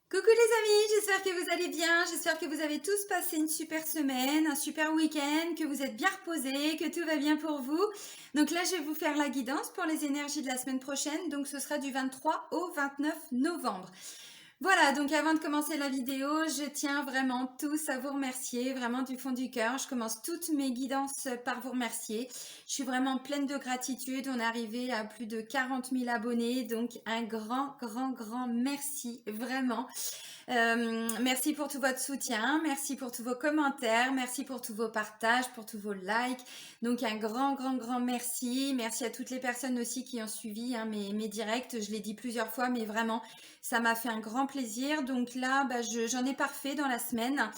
Coucou les amis, j'espère que vous allez bien, j'espère que vous avez tous passé une super semaine, un super week-end, que vous êtes bien reposés, que tout va bien pour vous. Donc là, je vais vous faire la guidance pour les énergies de la semaine prochaine, donc ce sera du 23 au 29 novembre. Voilà, donc avant de commencer la vidéo, je tiens vraiment tous à vous remercier, vraiment du fond du cœur. Je commence toutes mes guidances par vous remercier. Je suis vraiment pleine de gratitude. On est arrivé à plus de 40 000 abonnés, donc un grand merci, vraiment. Merci pour tout votre soutien, merci pour tous vos commentaires, merci pour tous vos partages, pour tous vos likes. Donc un grand merci. Merci à toutes les personnes aussi qui ont suivi mes directs. Je l'ai dit plusieurs fois, mais vraiment, ça m'a fait un grand plaisir. Donc là, j'en ai parfait dans la semaine,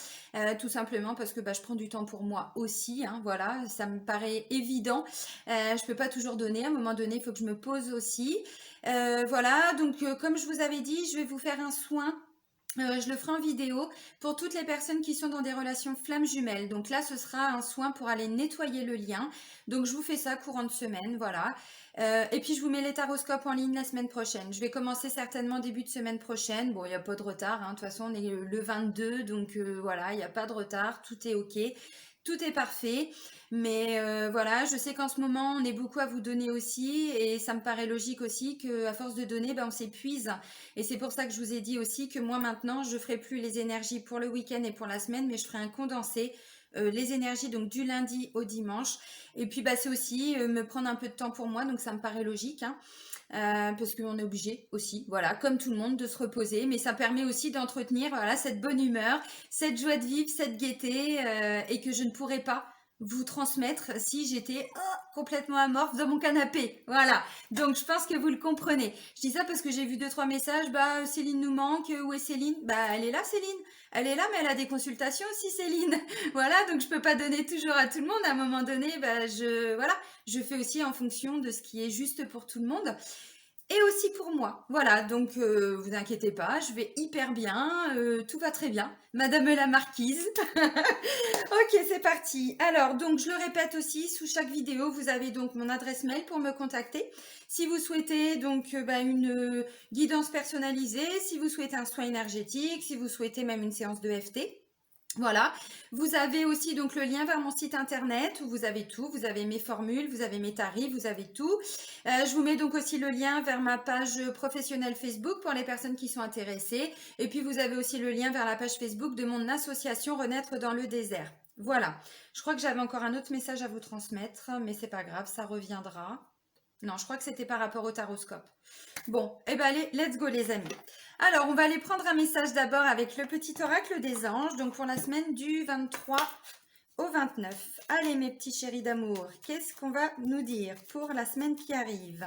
tout simplement parce que je prends du temps pour moi aussi. Voilà, ça me paraît évident. Je peux pas toujours donner. À un moment donné, il faut que je me pose aussi. Voilà, donc comme je vous avais dit, je vais vous faire un soin. Je le ferai en vidéo pour toutes les personnes qui sont dans des relations flammes jumelles. Donc là, ce sera un soin pour aller nettoyer le lien. Donc je vous fais ça courant de semaine, voilà. Et puis je vous mets les taroscopes en ligne la semaine prochaine. Je vais commencer certainement début de semaine prochaine. Bon, il n'y a pas de retard, hein. De toute façon, on est le 22, donc voilà, il n'y a pas de retard, tout est ok. Tout est parfait, mais voilà, je sais qu'en ce moment, on est beaucoup à vous donner aussi, et ça me paraît logique aussi qu'à force de donner, on s'épuise. Et c'est pour ça que je vous ai dit aussi que moi maintenant, je ferai plus les énergies pour le week-end et pour la semaine, mais je ferai un condensé, les énergies donc du lundi au dimanche. Et puis c'est aussi me prendre un peu de temps pour moi, donc ça me paraît logique, hein. Parce qu'on est obligé aussi, voilà, comme tout le monde, de se reposer, mais ça permet aussi d'entretenir, voilà, cette bonne humeur, cette joie de vivre, cette gaieté, et que je ne pourrais pas vous transmettre si j'étais complètement amorphe dans mon canapé. Voilà. Donc je pense que vous le comprenez. Je dis ça parce que j'ai vu 2 3 messages. Céline nous manque. Où est Céline? Elle est là, Céline. Elle est là, mais elle a des consultations aussi, Céline. Voilà. Donc je peux pas donner toujours à tout le monde. À un moment donné, voilà, je fais aussi en fonction de ce qui est juste pour tout le monde. Et aussi pour moi. Voilà, donc vous inquiétez pas, je vais hyper bien, tout va très bien. Madame la marquise. Ok, c'est parti. Alors, donc je le répète aussi, sous chaque vidéo, vous avez donc mon adresse mail pour me contacter. Si vous souhaitez donc une guidance personnalisée, si vous souhaitez un soin énergétique, si vous souhaitez même une séance de FT. Voilà, vous avez aussi donc le lien vers mon site internet où vous avez tout, vous avez mes formules, vous avez mes tarifs, vous avez tout. Je vous mets donc aussi le lien vers ma page professionnelle Facebook pour les personnes qui sont intéressées. Et puis vous avez aussi le lien vers la page Facebook de mon association Renaître dans le désert. Voilà, je crois que j'avais encore un autre message à vous transmettre, mais c'est pas grave, ça reviendra. Non, je crois que c'était par rapport au taroscope. Bon, allez, let's go les amis. Alors, on va aller prendre un message d'abord avec le petit oracle des anges, donc pour la semaine du 23 au 29. Allez mes petits chéris d'amour, qu'est-ce qu'on va nous dire pour la semaine qui arrive?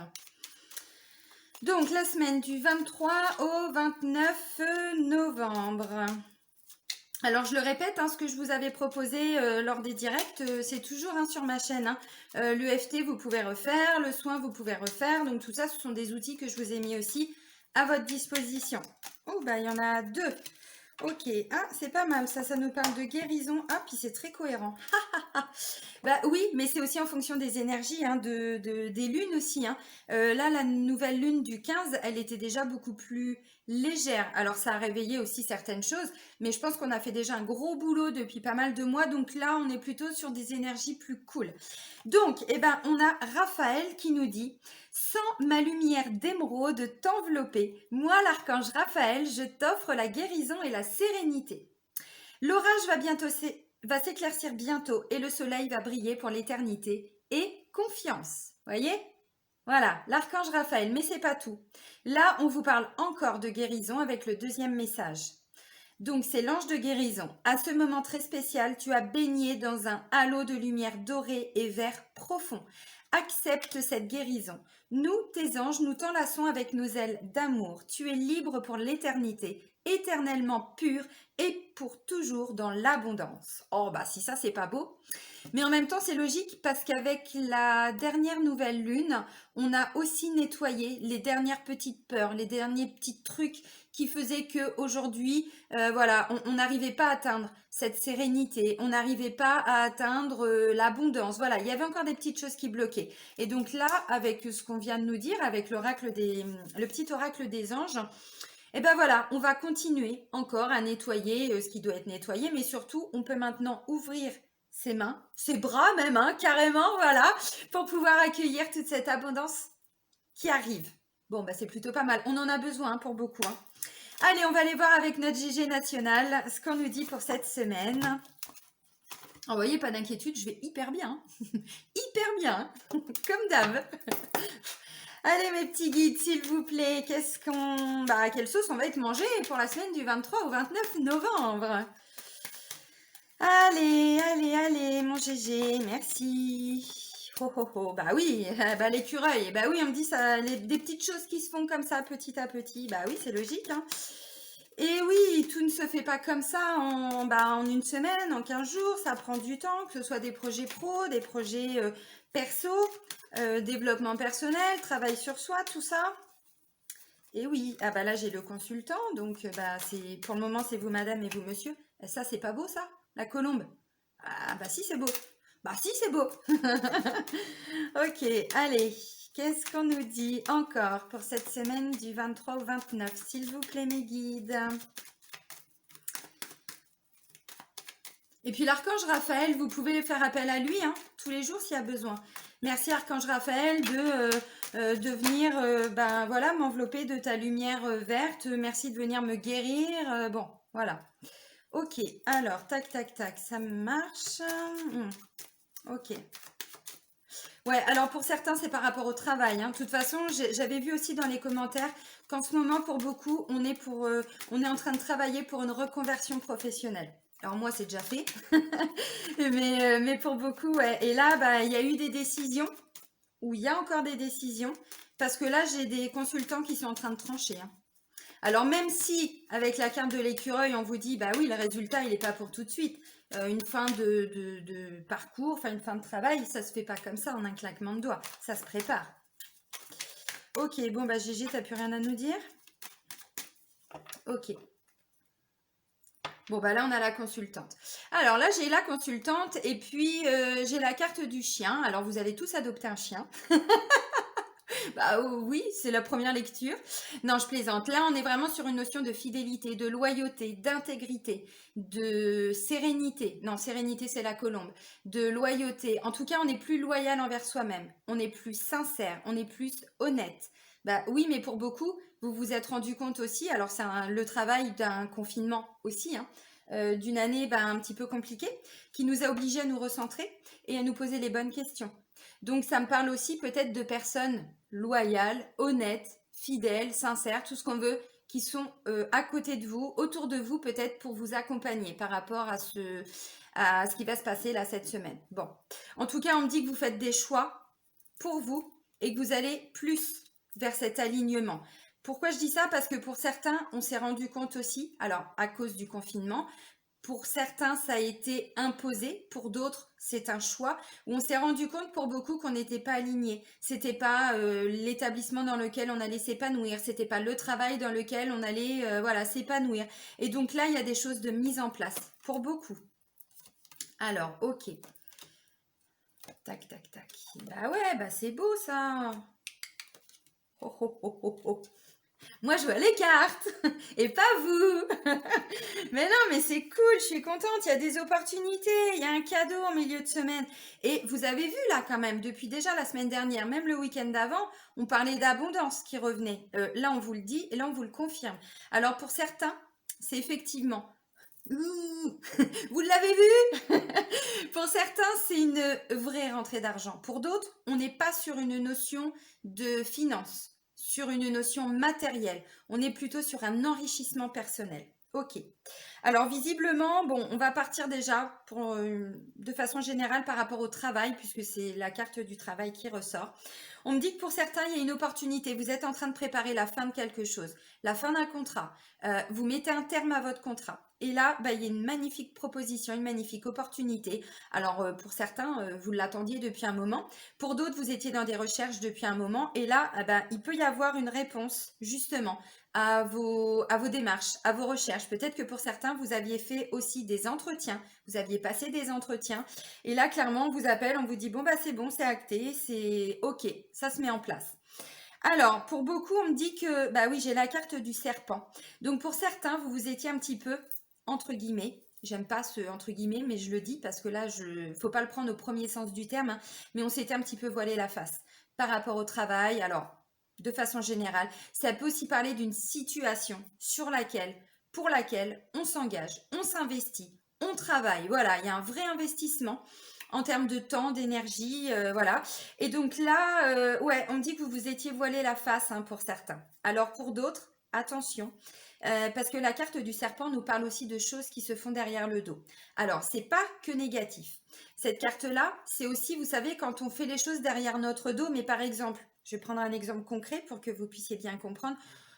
Donc, la semaine du 23 au 29 novembre. Alors, je le répète, ce que je vous avais proposé lors des directs, c'est toujours sur ma chaîne. L'EFT, vous pouvez refaire, le soin, vous pouvez refaire. Donc, tout ça, ce sont des outils que je vous ai mis aussi à votre disposition. Oh, il y en a 2. Ok, c'est pas mal, ça nous parle de guérison. Puis c'est très cohérent. Oui, mais c'est aussi en fonction des énergies, des lunes aussi. Là, la nouvelle lune du 15, elle était déjà beaucoup plus légère. Alors, ça a réveillé aussi certaines choses, mais je pense qu'on a fait déjà un gros boulot depuis pas mal de mois. Donc là, on est plutôt sur des énergies plus cool. Donc, on a Raphaël qui nous dit: sans ma lumière d'émeraude t'envelopper, moi l'archange Raphaël, je t'offre la guérison et la sérénité. L'orage va s'éclaircir bientôt et le soleil va briller pour l'éternité. Et confiance. Voyez? Voilà, l'archange Raphaël, mais c'est pas tout. Là, on vous parle encore de guérison avec le deuxième message. Donc, c'est l'ange de guérison. À ce moment très spécial, tu as baigné dans un halo de lumière dorée et vert profond. Accepte cette guérison. Nous, tes anges, nous t'enlaçons avec nos ailes d'amour. Tu es libre pour l'éternité, éternellement pur et pour toujours dans l'abondance. Oh, si ça, c'est pas beau. Mais en même temps, c'est logique parce qu'avec la dernière nouvelle lune, on a aussi nettoyé les dernières petites peurs, les derniers petits trucs qui faisaient que aujourd'hui, voilà, on n'arrivait pas à atteindre cette sérénité, on n'arrivait pas à atteindre l'abondance. Voilà, il y avait encore des petites choses qui bloquaient. Et donc là, avec ce qu'on vient de nous dire, avec le petit oracle des anges, Et ben voilà, on va continuer encore à nettoyer ce qui doit être nettoyé, mais surtout, on peut maintenant ouvrir ses mains, ses bras même, hein, carrément, voilà, pour pouvoir accueillir toute cette abondance qui arrive. Bon, bah c'est plutôt pas mal. On en a besoin pour beaucoup, hein. Allez, on va aller voir avec notre GG national ce qu'on nous dit pour cette semaine. Oh, vous voyez, pas d'inquiétude, je vais hyper bien. Hyper bien, comme d'hab. Allez, mes petits guides, s'il vous plaît, quelle sauce on va être mangé pour la semaine du 23 au 29 novembre? Allez, allez, allez, mon GG, merci. Oh, oh, oh, bah oui, bah l'écureuil, bah oui, on me dit ça, des petites choses qui se font comme ça, petit à petit, bah oui, c'est logique, hein. Et oui, tout ne se fait pas comme ça en une semaine, en 15 jours, ça prend du temps, que ce soit des projets pro, des projets perso, développement personnel, travail sur soi, tout ça. Et oui, ah bah là j'ai le consultant, donc bah c'est pour le moment c'est vous madame et vous monsieur. Et ça c'est pas beau ça, la colombe. Ah bah si c'est beau. Bah si c'est beau. Ok, allez, qu'est-ce qu'on nous dit encore pour cette semaine du 23 au 29, s'il vous plaît mes guides? Et puis l'archange Raphaël, vous pouvez faire appel à lui hein, tous les jours s'il y a besoin. Merci archange Raphaël de venir ben, voilà, m'envelopper de ta lumière verte. Merci de venir me guérir. Bon, voilà. Ok, alors, tac, tac, tac, ça marche. Ok. Ouais, alors pour certains, c'est par rapport au travail, hein. De toute façon, j'avais vu aussi dans les commentaires qu'en ce moment, pour beaucoup, on est en train de travailler pour une reconversion professionnelle. Alors moi, c'est déjà fait, mais pour beaucoup, ouais. Et là, bah, il y a eu des décisions, ou il y a encore des décisions, parce que là, j'ai des consultants qui sont en train de trancher, hein. Alors même si, avec la carte de l'écureuil, on vous dit, bah oui, le résultat, il n'est pas pour tout de suite. Une fin de parcours, enfin une fin de travail, ça se fait pas comme ça en un claquement de doigts. Ça se prépare. Ok, bon, bah Gégé, t'as plus rien à nous dire? Ok. Bon, bah là, on a la consultante. Alors là, j'ai la consultante et puis j'ai la carte du chien. Alors, vous allez tous adopter un chien. Bah oui, c'est la première lecture. Non, je plaisante. Là, on est vraiment sur une notion de fidélité, de loyauté, d'intégrité, de sérénité. Non, sérénité, c'est la colombe. De loyauté. En tout cas, on est plus loyal envers soi-même. On est plus sincère. On est plus honnête. Bah oui, mais pour beaucoup, vous vous êtes rendu compte aussi, alors c'est le travail d'un confinement aussi, hein, d'une année bah, un petit peu compliquée, qui nous a obligés à nous recentrer et à nous poser les bonnes questions. Donc ça me parle aussi peut-être de personnes loyales, honnêtes, fidèles, sincères, tout ce qu'on veut, qui sont à côté de vous, autour de vous peut-être pour vous accompagner par rapport à ce qui va se passer là cette semaine. Bon, en tout cas on me dit que vous faites des choix pour vous et que vous allez plus vers cet alignement. Pourquoi je dis ça? Parce que pour certains, on s'est rendu compte aussi, alors à cause du confinement, pour certains, ça a été imposé. Pour d'autres, c'est un choix où on s'est rendu compte pour beaucoup qu'on n'était pas aligné. C'était pas l'établissement dans lequel on allait s'épanouir. C'était pas le travail dans lequel on allait voilà s'épanouir. Et donc là, il y a des choses de mise en place pour beaucoup. Alors, ok. Tac, tac, tac. Bah ouais, bah c'est beau ça. Oh, oh, oh, oh, oh. Moi, je vois les cartes et pas vous. Mais non, mais c'est cool, je suis contente. Il y a des opportunités, il y a un cadeau en milieu de semaine. Et vous avez vu là quand même, depuis déjà la semaine dernière, même le week-end d'avant, on parlait d'abondance qui revenait. Là, on vous le dit et là, on vous le confirme. Alors pour certains, c'est effectivement... Vous l'avez vu? Pour certains, c'est une vraie rentrée d'argent. Pour d'autres, on n'est pas sur une notion de finance, sur une notion matérielle. On est plutôt sur un enrichissement personnel. Ok. Alors visiblement, bon, on va partir déjà de façon générale par rapport au travail, puisque c'est la carte du travail qui ressort. On me dit que pour certains, il y a une opportunité. Vous êtes en train de préparer la fin de quelque chose, la fin d'un contrat. Vous mettez un terme à votre contrat. Et là, bah, il y a une magnifique proposition, une magnifique opportunité. Alors, pour certains, vous l'attendiez depuis un moment. Pour d'autres, vous étiez dans des recherches depuis un moment. Et là, bah, il peut y avoir une réponse, justement, à vos démarches, à vos recherches. Peut-être que pour certains, vous aviez fait aussi des entretiens. Vous aviez passé des entretiens. Et là, clairement, on vous appelle, on vous dit, bon, bah, c'est bon, c'est acté, c'est OK, ça se met en place. Alors, pour beaucoup, on me dit que, bah oui, j'ai la carte du serpent. Donc, pour certains, vous vous étiez un petit peu, entre guillemets, j'aime pas ce entre guillemets, mais je le dis parce que là, faut pas le prendre au premier sens du terme, hein, mais on s'était un petit peu voilé la face par rapport au travail. Alors, de façon générale, ça peut aussi parler d'une situation pour laquelle on s'engage, on s'investit, on travaille. Voilà, il y a un vrai investissement en termes de temps, d'énergie, voilà. Et donc là, ouais, on me dit que vous vous étiez voilé la face, hein, pour certains. Alors pour d'autres, attention, parce que la carte du serpent nous parle aussi de choses qui se font derrière le dos. Alors, c'est pas que négatif. Cette carte-là, c'est aussi, vous savez, quand on fait les choses derrière notre dos, mais par exemple, je vais prendre un exemple concret pour que vous puissiez bien comprendre.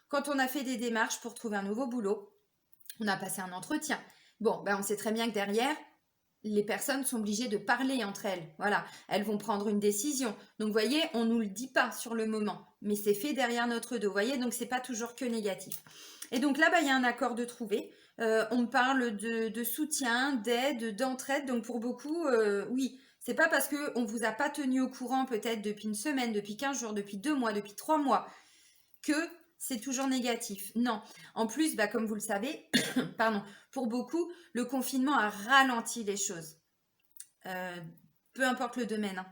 Quand on a fait des démarches pour trouver un nouveau boulot, on a passé un entretien. Bon, ben on sait très bien que derrière, les personnes sont obligées de parler entre elles. Voilà, elles vont prendre une décision. Donc, vous voyez, on ne nous le dit pas sur le moment, mais c'est fait derrière notre dos. Vous voyez, donc c'est pas toujours que négatif. Et donc là, bah, il y a un accord de trouver. On parle de soutien, d'aide, d'entraide. Donc pour beaucoup, oui, c'est pas parce qu'on ne vous a pas tenu au courant peut-être depuis une semaine, depuis 15 jours, depuis 2 mois, depuis 3 mois, que c'est toujours négatif. Non. En plus, bah, comme vous le savez, pardon, pour beaucoup, le confinement a ralenti les choses. Euh, peu importe le domaine, hein.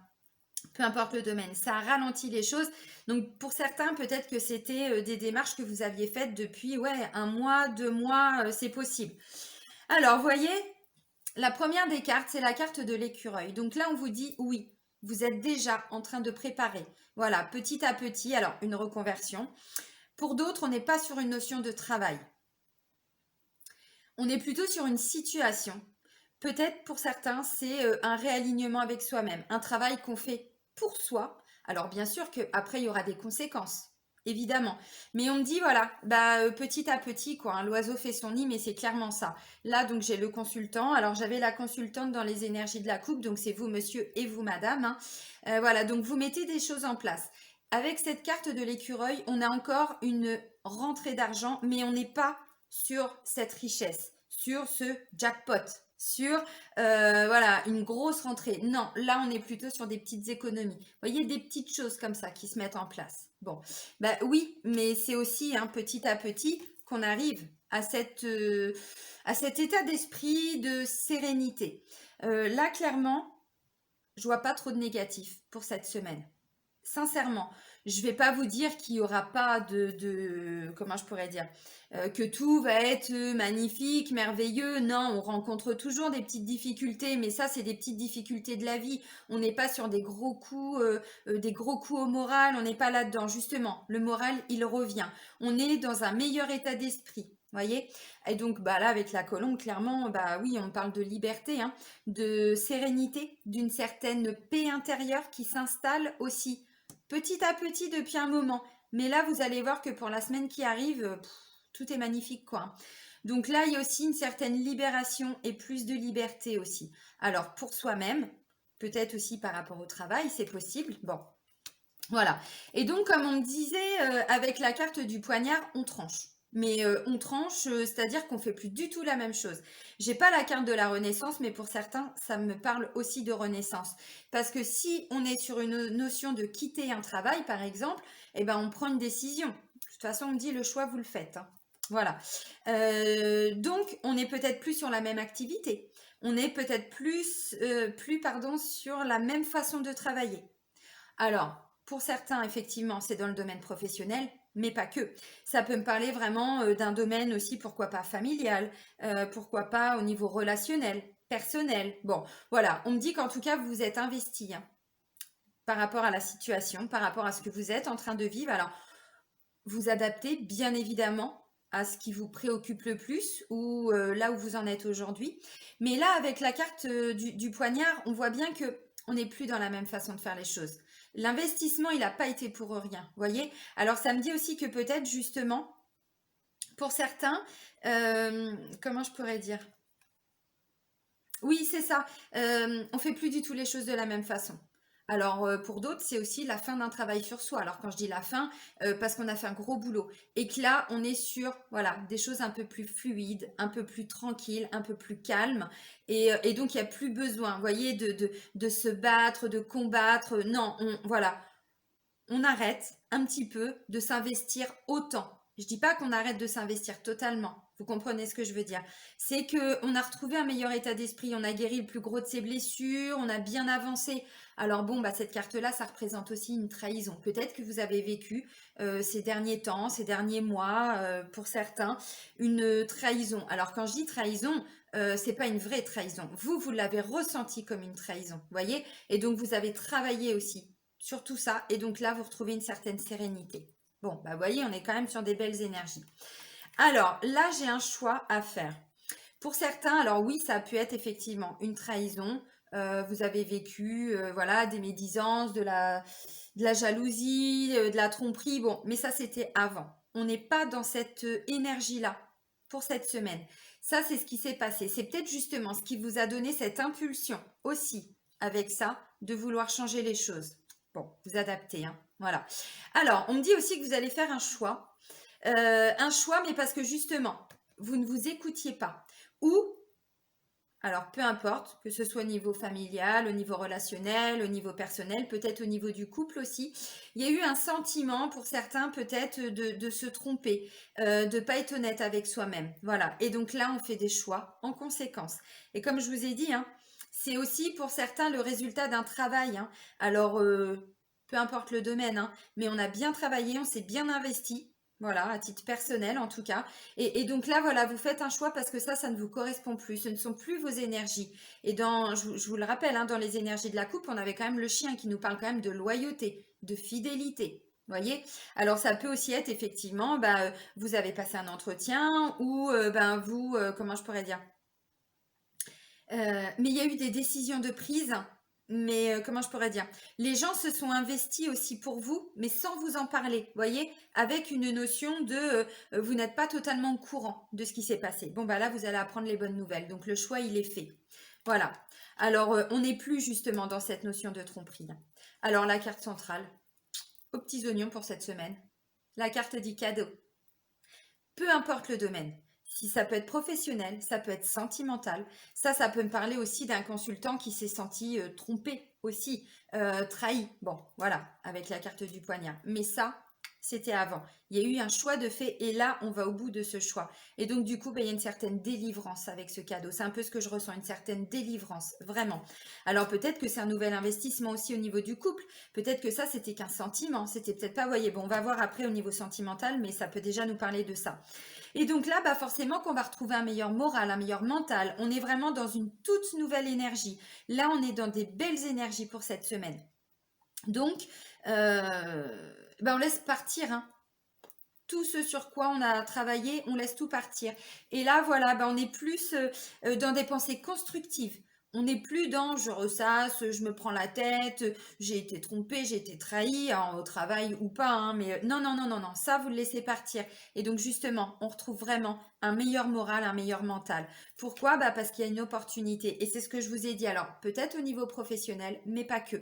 Peu importe le domaine, ça a ralenti les choses. Donc pour certains, peut-être que c'était des démarches que vous aviez faites depuis 1 mois, 2 mois, c'est possible. Alors, vous voyez, la première des cartes, c'est la carte de l'écureuil. Donc là, on vous dit oui, vous êtes déjà en train de préparer. Voilà, petit à petit, alors une reconversion. Pour d'autres, on n'est pas sur une notion de travail. On est plutôt sur une situation. Peut-être pour certains, c'est un réalignement avec soi-même, un travail qu'on fait pour soi. Alors bien sûr qu'après, il y aura des conséquences, évidemment. Mais on me dit, voilà, bah, petit à petit, quoi, hein, l'oiseau fait son nid, mais c'est clairement ça. Là, donc j'ai le consultant. Alors j'avais la consultante dans les énergies de la coupe, donc c'est vous, monsieur, et vous, madame, hein. Voilà, donc vous mettez des choses en place. Avec cette carte de l'écureuil, on a encore une rentrée d'argent, mais on n'est pas sur cette richesse, sur ce jackpot, sur voilà, une grosse rentrée. Non, là, on est plutôt sur des petites économies. Vous voyez, des petites choses comme ça qui se mettent en place. Bon, bah oui, mais c'est aussi petit à petit qu'on arrive à cet état d'esprit de sérénité. Là, clairement, je vois pas trop de négatif pour cette semaine. Sincèrement, je vais pas vous dire qu'il y aura pas comment je pourrais dire, que tout va être magnifique, merveilleux. Non, on rencontre toujours des petites difficultés, mais ça, c'est des petites difficultés de la vie. On n'est pas sur des gros coups au moral. On n'est pas là-dedans. Justement, le moral, il revient. On est dans un meilleur état d'esprit. Voyez. Et donc bah là avec la colombe clairement bah oui on parle de liberté, hein, de sérénité, d'une certaine paix intérieure qui s'installe aussi petit à petit depuis un moment. Mais là, vous allez voir que pour la semaine qui arrive, tout est magnifique, quoi. Donc là, il y a aussi une certaine libération et plus de liberté aussi. Alors, pour soi-même, peut-être aussi par rapport au travail, c'est possible. Bon, voilà. Et donc, comme on me disait, avec la carte du poignard, on tranche. Mais on tranche, c'est-à-dire qu'on fait plus du tout la même chose. J'ai pas la carte de la renaissance, mais pour certains, ça me parle aussi de renaissance. Parce que si on est sur une notion de quitter un travail, par exemple, eh ben on prend une décision. De toute façon, on me dit le choix, vous le faites, hein. Voilà. Donc, on est peut-être plus sur la même activité. On est peut-être pardon, sur la même façon de travailler. Alors, pour certains, effectivement, c'est dans le domaine professionnel, mais pas que. Ça peut me parler vraiment d'un domaine aussi, pourquoi pas familial, pourquoi pas au niveau relationnel, personnel. Bon, voilà, on me dit qu'en tout cas, vous vous êtes investi, hein, par rapport à la situation, par rapport à ce que vous êtes en train de vivre. Alors, vous adaptez bien évidemment à ce qui vous préoccupe le plus ou là où vous en êtes aujourd'hui. Mais là, avec la carte du poignard, on voit bien que on n'est plus dans la même façon de faire les choses. L'investissement, il n'a pas été pour rien, voyez. Alors, ça me dit aussi que peut-être justement, pour certains, comment je pourrais dire? Oui, c'est ça. On fait plus du tout les choses de la même façon. Alors, pour d'autres, c'est aussi la fin d'un travail sur soi. Alors, quand je dis la fin, parce qu'on a fait un gros boulot et que là, on est sur, voilà, des choses un peu plus fluides, un peu plus tranquilles, un peu plus calmes et donc il y a plus besoin, vous voyez, de se battre, de combattre. Non, voilà, on arrête un petit peu de s'investir autant. Je dis pas qu'on arrête de s'investir totalement. Vous comprenez ce que je veux dire? C'est que on a retrouvé un meilleur état d'esprit, on a guéri le plus gros de ses blessures, on a bien avancé. Alors bon, bah cette carte-là, ça représente aussi une trahison. Peut-être que vous avez vécu ces derniers temps, ces derniers mois, pour certains, une trahison. Alors quand je dis trahison, c'est pas une vraie trahison. Vous l'avez ressenti comme une trahison, voyez? Et donc vous avez travaillé aussi sur tout ça. Et donc là, vous retrouvez une certaine sérénité. Bon, bah vous voyez, on est quand même sur des belles énergies. Alors là, j'ai un choix à faire. Pour certains, alors oui, ça a pu être effectivement une trahison. Vous avez vécu, voilà, des médisances, de la jalousie, de la tromperie. Bon, mais ça, c'était avant. On n'est pas dans cette énergie-là pour cette semaine. Ça, c'est ce qui s'est passé. C'est peut-être justement ce qui vous a donné cette impulsion aussi, avec ça, de vouloir changer les choses. Bon, vous adaptez, hein. Voilà. Alors, on me dit aussi que vous allez faire un choix. Un choix, mais parce que justement, vous ne vous écoutiez pas. Ou, alors peu importe, que ce soit au niveau familial, au niveau relationnel, au niveau personnel, peut-être au niveau du couple aussi, il y a eu un sentiment pour certains peut-être de se tromper, de pas être honnête avec soi-même. Voilà. Et donc là, on fait des choix en conséquence. Et comme je vous ai dit, hein, c'est aussi pour certains le résultat d'un travail, hein. Alors, peu importe le domaine, hein, mais on a bien travaillé, on s'est bien investi. Voilà, à titre personnel en tout cas. Et donc là, voilà, vous faites un choix parce que ça ne vous correspond plus. Ce ne sont plus vos énergies. Et je vous le rappelle, hein, dans les énergies de la coupe, on avait quand même le chien qui nous parle quand même de loyauté, de fidélité. Voyez? Alors ça peut aussi être effectivement, bah, vous avez passé un entretien ou ben vous, comment je pourrais dire? Mais il y a eu des décisions de prise, mais comment je pourrais dire? Les gens se sont investis aussi pour vous, mais sans vous en parler, voyez? Avec une notion de vous n'êtes pas totalement au courant de ce qui s'est passé. Bon, bah là, vous allez apprendre les bonnes nouvelles. Donc le choix, il est fait. Voilà. Alors, on n'est plus justement dans cette notion de tromperie. Alors, la carte centrale, aux petits oignons pour cette semaine. La carte dit cadeau. Peu importe le domaine. Si ça peut être professionnel, ça peut être sentimental. Ça peut me parler aussi d'un consultant qui s'est senti trompé aussi, trahi. Bon, voilà, avec la carte du poignard. Mais ça, c'était avant. Il y a eu un choix de fait et là, on va au bout de ce choix. Et donc, du coup, ben, il y a une certaine délivrance avec ce cadeau. C'est un peu ce que je ressens, une certaine délivrance, vraiment. Alors, peut-être que c'est un nouvel investissement aussi au niveau du couple. Peut-être que ça, c'était qu'un sentiment. C'était peut-être pas, voyez, bon, on va voir après au niveau sentimental, mais ça peut déjà nous parler de ça. Et donc là, bah forcément qu'on va retrouver un meilleur moral, un meilleur mental. On est vraiment dans une toute nouvelle énergie. Là, on est dans des belles énergies pour cette semaine. Donc, bah on laisse partir, hein. Tout ce sur quoi on a travaillé, on laisse tout partir. Et là, voilà, bah on est plus dans des pensées constructives. On n'est plus dans je ressasse, je me prends la tête, j'ai été trompée, j'ai été trahie, hein, au travail ou pas, hein, mais non, non, non, non, non, ça vous le laissez partir. Et donc justement, on retrouve vraiment un meilleur moral, un meilleur mental. Pourquoi? Bah parce qu'il y a une opportunité. Et c'est ce que je vous ai dit. Alors, peut-être au niveau professionnel, mais pas que.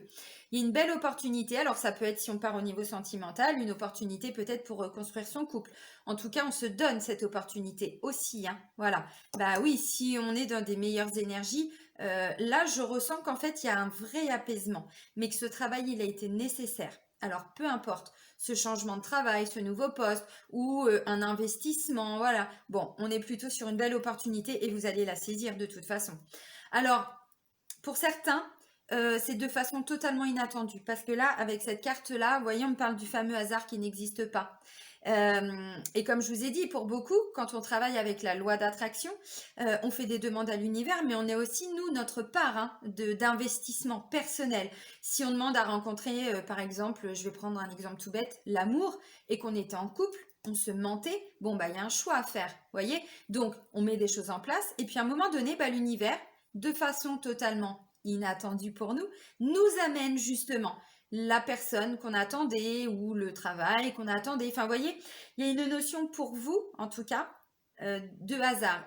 Il y a une belle opportunité. Alors, ça peut être, si on part au niveau sentimental, une opportunité peut-être pour reconstruire son couple. En tout cas, on se donne cette opportunité aussi, hein. Voilà. Bah oui, si on est dans des meilleures énergies, là, je ressens qu'en fait, il y a un vrai apaisement, mais que ce travail, il a été nécessaire. Alors, peu importe, ce changement de travail, ce nouveau poste ou un investissement, voilà. Bon, on est plutôt sur une belle opportunité et vous allez la saisir de toute façon. Alors, pour certains, c'est de façon totalement inattendue parce que là, avec cette carte-là, vous voyez, on me parle du fameux hasard qui n'existe pas. Et comme je vous ai dit, pour beaucoup, quand on travaille avec la loi d'attraction, on fait des demandes à l'univers, mais on est aussi, nous, notre part, hein, d'investissement personnel. Si on demande à rencontrer, par exemple, je vais prendre un exemple tout bête, l'amour, et qu'on était en couple, on se mentait, bon, bah, il y a un choix à faire, voyez. Donc, on met des choses en place, et puis à un moment donné, bah, l'univers, de façon totalement inattendue pour nous, nous amène justement la personne qu'on attendait ou le travail qu'on attendait. Enfin, vous voyez, il y a une notion pour vous, en tout cas, de hasard,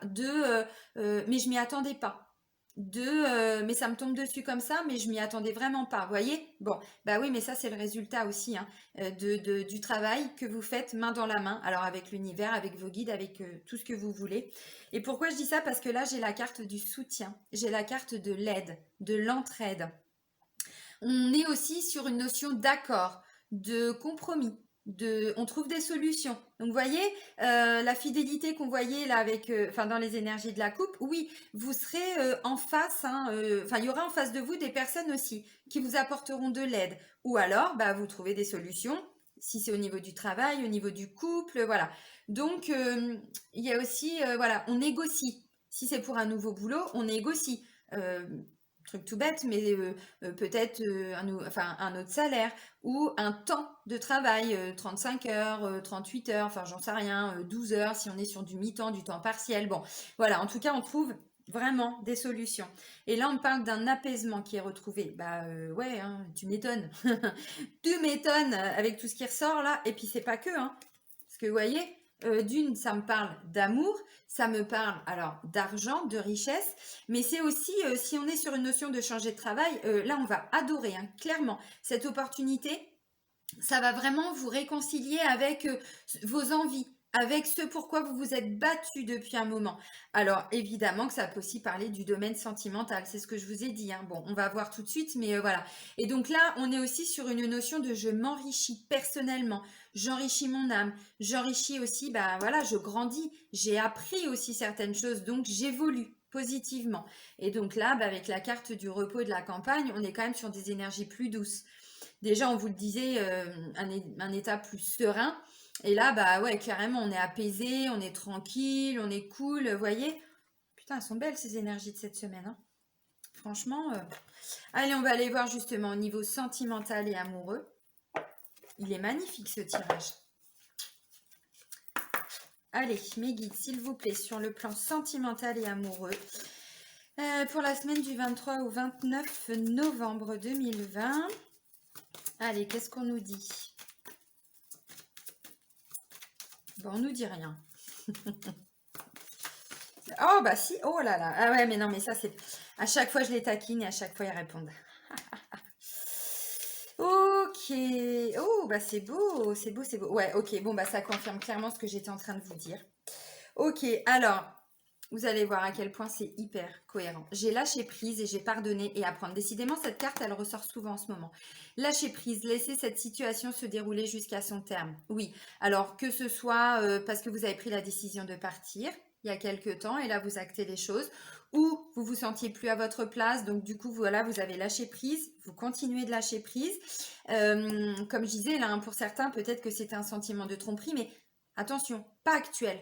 mais je m'y attendais pas. Mais ça me tombe dessus comme ça, mais je m'y attendais vraiment pas. Vous voyez? Bon, bah oui, mais ça, c'est le résultat aussi, hein, du travail que vous faites main dans la main. Alors, avec l'univers, avec vos guides, avec tout ce que vous voulez. Et pourquoi je dis ça? Parce que là, j'ai la carte du soutien, j'ai la carte de l'aide, de l'entraide. On est aussi sur une notion d'accord, de compromis. on trouve des solutions. Donc, vous voyez, la fidélité qu'on voyait là avec, enfin, dans les énergies de la coupe, oui, vous serez en face, hein, enfin, il y aura en face de vous des personnes aussi qui vous apporteront de l'aide. Ou alors, bah, vous trouvez des solutions, si c'est au niveau du travail, au niveau du couple, voilà. Donc, il y a aussi, voilà, on négocie. Si c'est pour un nouveau boulot, on négocie. Truc tout bête, mais peut-être enfin, un autre salaire ou un temps de travail, 35 heures, 38 heures, enfin j'en sais rien, 12 heures si on est sur du mi-temps, du temps partiel. Bon, voilà, en tout cas, on trouve vraiment des solutions. Et là, on parle d'un apaisement qui est retrouvé. Bah ouais, hein, tu m'étonnes. Tu m'étonnes avec tout ce qui ressort là. Et puis, c'est pas que, hein. Parce que vous voyez, d'une, ça me parle d'amour, ça me parle alors d'argent, de richesse, mais c'est aussi, si on est sur une notion de changer de travail, là on va adorer, hein, clairement, cette opportunité. Ça va vraiment vous réconcilier avec vos envies, avec ce pourquoi vous vous êtes battu depuis un moment. Alors évidemment que ça peut aussi parler du domaine sentimental, c'est ce que je vous ai dit, hein. Bon, on va voir tout de suite, mais voilà. Et donc là, on est aussi sur une notion de je m'enrichis personnellement, j'enrichis mon âme, j'enrichis aussi, bah voilà, je grandis, j'ai appris aussi certaines choses, donc j'évolue positivement. Et donc là, bah, avec la carte du repos et de la campagne, on est quand même sur des énergies plus douces. Déjà, on vous le disait, un état plus serein. Et là, bah ouais, carrément, on est apaisé, on est tranquille, on est cool, vous voyez. Putain, elles sont belles ces énergies de cette semaine, hein. Franchement, allez, on va aller voir justement au niveau sentimental et amoureux. Il est magnifique ce tirage. Allez, mes guides, s'il vous plaît, sur le plan sentimental et amoureux. Pour la semaine du 23 au 29 novembre 2020. Allez, qu'est-ce qu'on nous dit? Bon, on nous dit rien. Oh, bah si. Oh là là. Ah ouais, mais non, mais ça, c'est... À chaque fois, je les taquine et à chaque fois, ils répondent. Ok. Oh, bah c'est beau. C'est beau, c'est beau. Ouais, ok. Bon, bah ça confirme clairement ce que j'étais en train de vous dire. Ok, alors... Vous allez voir à quel point c'est hyper cohérent. J'ai lâché prise et j'ai pardonné et apprendre. Décidément, cette carte, elle ressort souvent en ce moment. Lâcher prise, laisser cette situation se dérouler jusqu'à son terme. Oui, alors que ce soit parce que vous avez pris la décision de partir il y a quelques temps et là, vous actez les choses, ou vous vous sentiez plus à votre place, donc du coup, voilà, vous avez lâché prise, vous continuez de lâcher prise. Comme je disais, là, hein, pour certains, peut-être que c'était un sentiment de tromperie, mais attention, pas actuel.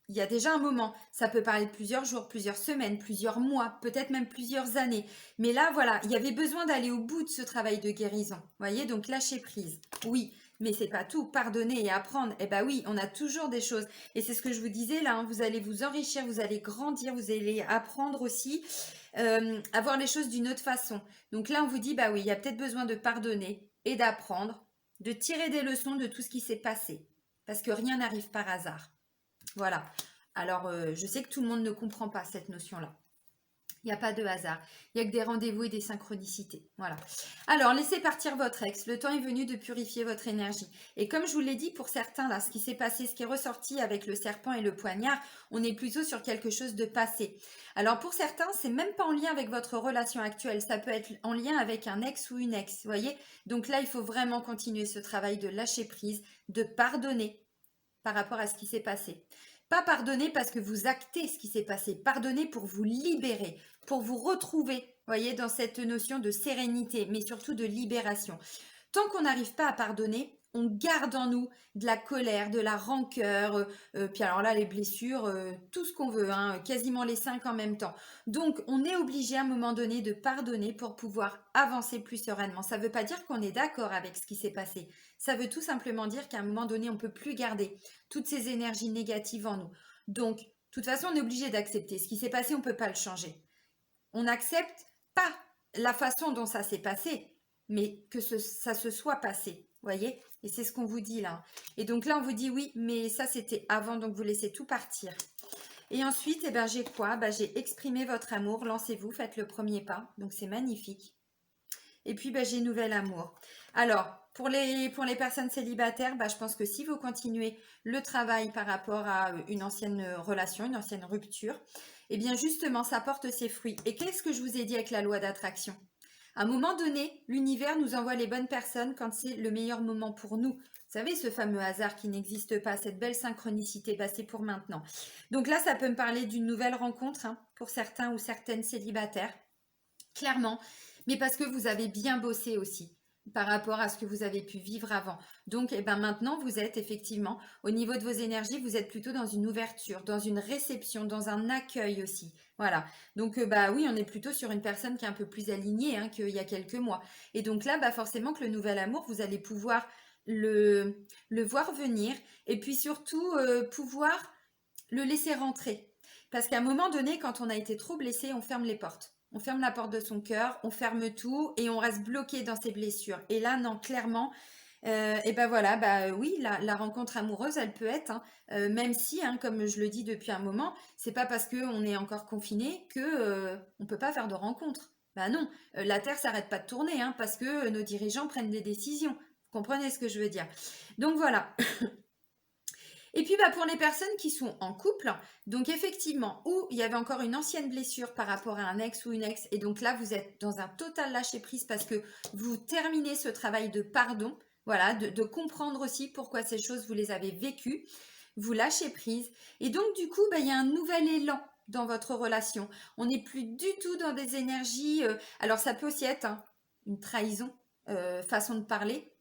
Il y a déjà un moment, ça peut parler de plusieurs jours, plusieurs semaines, plusieurs mois, peut-être même plusieurs années. Mais là, voilà, il y avait besoin d'aller au bout de ce travail de guérison. Vous voyez, donc lâcher prise. Oui, mais c'est pas tout. Pardonner et apprendre. Eh ben oui, on a toujours des choses. Et c'est ce que je vous disais là, hein, vous allez vous enrichir, vous allez grandir, vous allez apprendre aussi à voir les choses d'une autre façon. Donc là, on vous dit, bah oui, il y a peut-être besoin de pardonner et d'apprendre, de tirer des leçons de tout ce qui s'est passé. Parce que rien n'arrive par hasard. Voilà. Alors, je sais que tout le monde ne comprend pas cette notion-là. Il n'y a pas de hasard. Il n'y a que des rendez-vous et des synchronicités. Voilà. Alors, laissez partir votre ex. Le temps est venu de purifier votre énergie. Et comme je vous l'ai dit, pour certains, là, ce qui s'est passé, ce qui est ressorti avec le serpent et le poignard, on est plutôt sur quelque chose de passé. Alors, pour certains, c'est même pas en lien avec votre relation actuelle. Ça peut être en lien avec un ex ou une ex. Vous voyez? Donc là, il faut vraiment continuer ce travail de lâcher prise, de pardonner par rapport à ce qui s'est passé. Pas pardonner parce que vous actez ce qui s'est passé, pardonner pour vous libérer, pour vous retrouver, voyez, dans cette notion de sérénité, mais surtout de libération. Tant qu'on n'arrive pas à pardonner, on garde en nous de la colère, de la rancœur, puis alors là, les blessures, tout ce qu'on veut, hein, quasiment les 5 en même temps. Donc, on est obligé à un moment donné de pardonner pour pouvoir avancer plus sereinement. Ça ne veut pas dire qu'on est d'accord avec ce qui s'est passé. Ça veut tout simplement dire qu'à un moment donné, on ne peut plus garder toutes ces énergies négatives en nous. Donc, de toute façon, on est obligé d'accepter. Ce qui s'est passé, on ne peut pas le changer. On n'accepte pas la façon dont ça s'est passé, mais que ça se soit passé, voyez? Et c'est ce qu'on vous dit là. Et donc là, on vous dit oui, mais ça c'était avant, donc vous laissez tout partir. Et ensuite, eh ben, j'ai quoi? J'ai exprimé votre amour, lancez-vous, faites le premier pas. Donc c'est magnifique. Et puis, j'ai nouvel amour. Alors, pour les personnes célibataires, je pense que si vous continuez le travail par rapport à une ancienne relation, une ancienne rupture, eh bien justement, ça porte ses fruits. Et qu'est-ce que je vous ai dit avec la loi d'attraction? À un moment donné, l'univers nous envoie les bonnes personnes quand c'est le meilleur moment pour nous. Vous savez, ce fameux hasard qui n'existe pas, cette belle synchronicité, bah, c'est pour maintenant. Donc là, ça peut me parler d'une nouvelle rencontre hein, pour certains ou certaines célibataires, clairement, mais parce que vous avez bien bossé aussi par rapport à ce que vous avez pu vivre avant. Donc, eh ben, maintenant, vous êtes effectivement, au niveau de vos énergies, vous êtes plutôt dans une ouverture, dans une réception, dans un accueil aussi. Voilà. Donc, bah oui, on est plutôt sur une personne qui est un peu plus alignée hein, qu'il y a quelques mois. Et donc là, bah forcément que le nouvel amour, vous allez pouvoir le voir venir et puis surtout pouvoir le laisser rentrer. Parce qu'à un moment donné, quand on a été trop blessé, on ferme les portes. On ferme la porte de son cœur, on ferme tout et on reste bloqué dans ses blessures. Et là, non, clairement, et ben voilà, bah oui, la rencontre amoureuse, elle peut être, hein, même si, hein, comme je le dis depuis un moment, c'est pas parce qu'on est encore confiné que on peut pas faire de rencontre. Bah non, la Terre s'arrête pas de tourner, hein, parce que nos dirigeants prennent des décisions. Vous comprenez ce que je veux dire? Donc voilà. Et puis bah, pour les personnes qui sont en couple, donc effectivement, où il y avait encore une ancienne blessure par rapport à un ex ou une ex, et donc là vous êtes dans un total lâcher-prise parce que vous terminez ce travail de pardon, voilà, de comprendre aussi pourquoi ces choses vous les avez vécues, vous lâchez prise, et donc du coup bah, il y a un nouvel élan dans votre relation. On n'est plus du tout dans des énergies, alors ça peut aussi être hein, une trahison, façon de parler,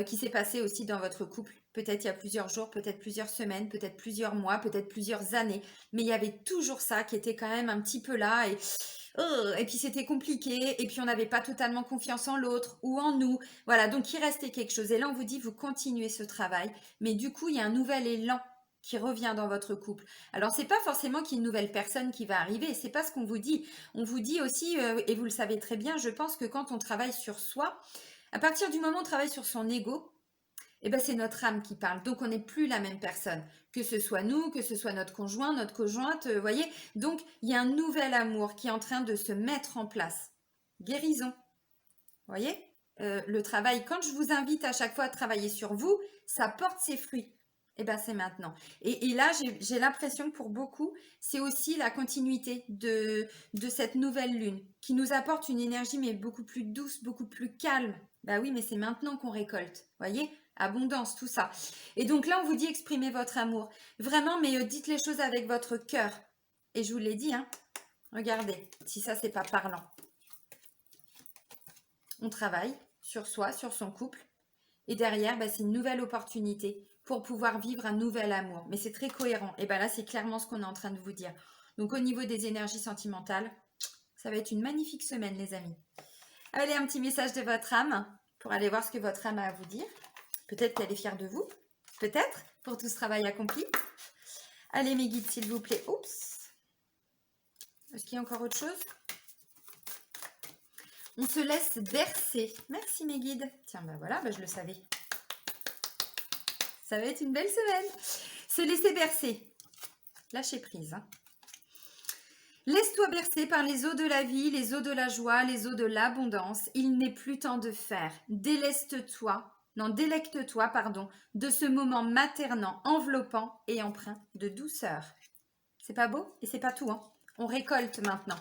qui s'est passé aussi dans votre couple. Peut-être il y a plusieurs jours, peut-être plusieurs semaines, peut-être plusieurs mois, peut-être plusieurs années. Mais il y avait toujours ça qui était quand même un petit peu là. Et puis c'était compliqué. Et puis on n'avait pas totalement confiance en l'autre ou en nous. Voilà, donc il restait quelque chose. Et là, on vous dit, vous continuez ce travail. Mais du coup, il y a un nouvel élan qui revient dans votre couple. Alors c'est pas forcément qu'il y ait une nouvelle personne qui va arriver, c'est pas ce qu'on vous dit. On vous dit aussi, et vous le savez très bien, je pense que quand on travaille sur soi, à partir du moment où on travaille sur son ego, eh ben c'est notre âme qui parle. Donc on n'est plus la même personne. Que ce soit nous, que ce soit notre conjoint, notre conjointe, voyez. Donc il y a un nouvel amour qui est en train de se mettre en place. Guérison. Voyez le travail, quand je vous invite à chaque fois à travailler sur vous, ça porte ses fruits. Eh ben c'est maintenant. Et là, j'ai l'impression que pour beaucoup, c'est aussi la continuité de cette nouvelle lune qui nous apporte une énergie mais beaucoup plus douce, beaucoup plus calme. Bah oui, mais c'est maintenant qu'on récolte. Voyez, abondance, tout ça. Et donc là, on vous dit exprimez votre amour. Vraiment, mais dites les choses avec votre cœur. Et je vous l'ai dit, hein. Regardez, si ça, c'est pas parlant. On travaille sur soi, sur son couple. Et derrière, bah, c'est une nouvelle opportunité pour pouvoir vivre un nouvel amour. Mais c'est très cohérent. Et bien là, c'est clairement ce qu'on est en train de vous dire. Donc au niveau des énergies sentimentales, ça va être une magnifique semaine, les amis. Allez, un petit message de votre âme pour aller voir ce que votre âme a à vous dire. Peut-être qu'elle est fière de vous. Peut-être pour tout ce travail accompli. Allez, mes guides, s'il vous plaît. Oups. Est-ce qu'il y a encore autre chose? On se laisse bercer. Merci, mes guides. Tiens, ben voilà, ben je le savais. Ça va être une belle semaine. Se laisser bercer. Lâcher prise. Hein. Laisse-toi bercer par les eaux de la vie, les eaux de la joie, les eaux de l'abondance. Il n'est plus temps de faire. Délecte-toi, pardon, de ce moment maternant, enveloppant et empreint de douceur. C'est pas beau? Et c'est pas tout, hein. On récolte maintenant.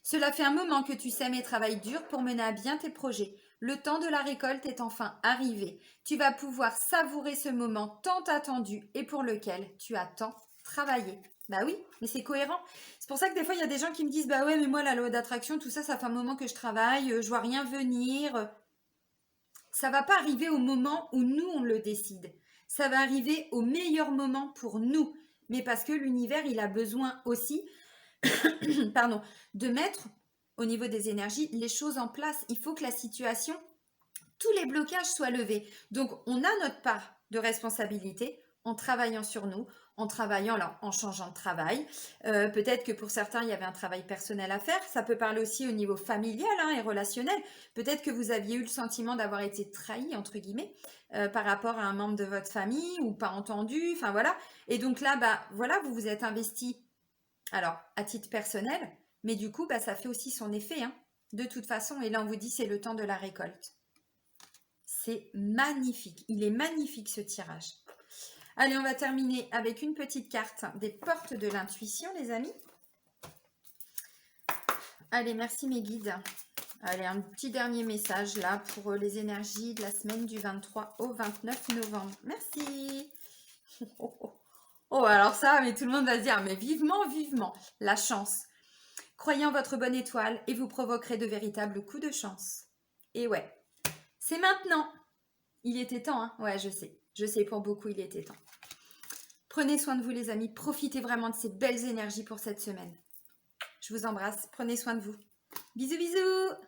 Cela fait un moment que tu sèmes et travailles dur pour mener à bien tes projets. Le temps de la récolte est enfin arrivé. Tu vas pouvoir savourer ce moment tant attendu et pour lequel tu as tant travaillé. Bah oui, mais c'est cohérent. C'est pour ça que des fois, il y a des gens qui me disent « Bah ouais, mais moi, la loi d'attraction, tout ça, ça fait un moment que je travaille, je vois rien venir. » Ça va pas arriver au moment où nous, on le décide. Ça va arriver au meilleur moment pour nous. Mais parce que l'univers, il a besoin aussi pardon, de mettre au niveau des énergies les choses en place. Il faut que la situation, tous les blocages soient levés. Donc, on a notre part de responsabilité en travaillant sur nous, en travaillant là, en changeant de travail. Peut-être que pour certains, il y avait un travail personnel à faire. Ça peut parler aussi au niveau familial hein, et relationnel. Peut-être que vous aviez eu le sentiment d'avoir été trahi, entre guillemets, par rapport à un membre de votre famille ou pas entendu. Enfin, voilà. Et donc là, bah, voilà, vous vous êtes investi alors, à titre personnel, mais du coup, bah, ça fait aussi son effet, hein, de toute façon. Et là, on vous dit, c'est le temps de la récolte. C'est magnifique. Il est magnifique, ce tirage. Allez, on va terminer avec une petite carte des portes de l'intuition, les amis. Allez, merci mes guides. Allez, un petit dernier message là pour les énergies de la semaine du 23 au 29 novembre. Merci. Oh, alors ça, mais tout le monde va se dire, mais vivement, vivement, la chance. Croyez en votre bonne étoile et vous provoquerez de véritables coups de chance. Et ouais, c'est maintenant. Il était temps, hein? Ouais, je sais. Je sais, pour beaucoup, il était temps. Prenez soin de vous, les amis. Profitez vraiment de ces belles énergies pour cette semaine. Je vous embrasse. Prenez soin de vous. Bisous, bisous!